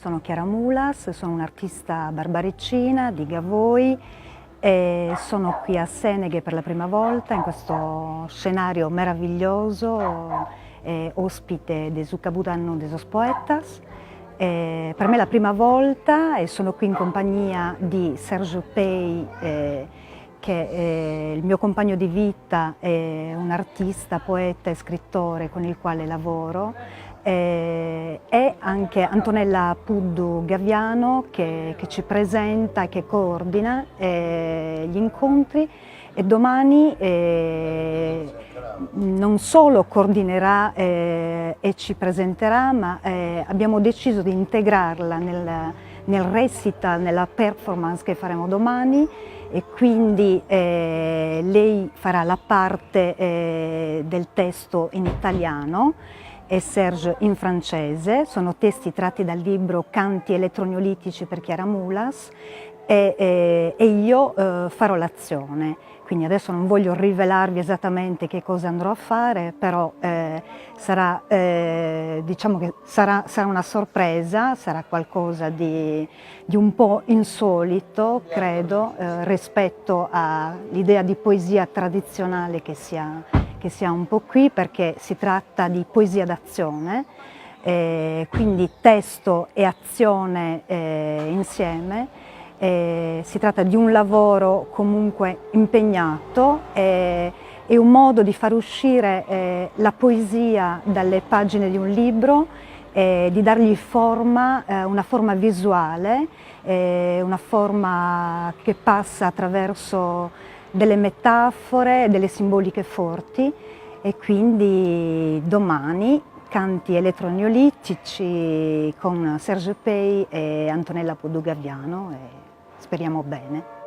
sono Chiara Mulas, sono un'artista barbaricina di Gavoi e sono qui a Seneghe per la prima volta in questo scenario meraviglioso, ospite de Zuccabutanno de Sos Poetas. Per me è la prima volta e sono qui in compagnia di Sergio Pei, che è il mio compagno di vita, è un artista, poeta e scrittore con il quale lavoro, e anche Antonella Puddu Gaviano che ci presenta e che coordina gli incontri, e domani non solo coordinerà e ci presenterà, ma abbiamo deciso di integrarla nel recital, nella performance che faremo domani, e quindi lei farà la parte del testo in italiano e Serge in francese. Sono testi tratti dal libro Canti elettroneolitici per Chiara Mulas, e io farò l'azione. Quindi adesso non voglio rivelarvi esattamente che cosa andrò a fare, però diciamo che sarà una sorpresa, sarà qualcosa di un po' insolito, credo, rispetto all'idea di poesia tradizionale che si ha un po' qui, perché si tratta di poesia d'azione, quindi testo e azione insieme. Si tratta di un lavoro comunque impegnato, è un modo di far uscire la poesia dalle pagine di un libro, di dargli forma, una forma visuale, una forma che passa attraverso delle metafore, delle simboliche forti, e quindi domani Canti elettroneolitici con Serge Pei e Antonella Puddu Gaviano, e speriamo bene.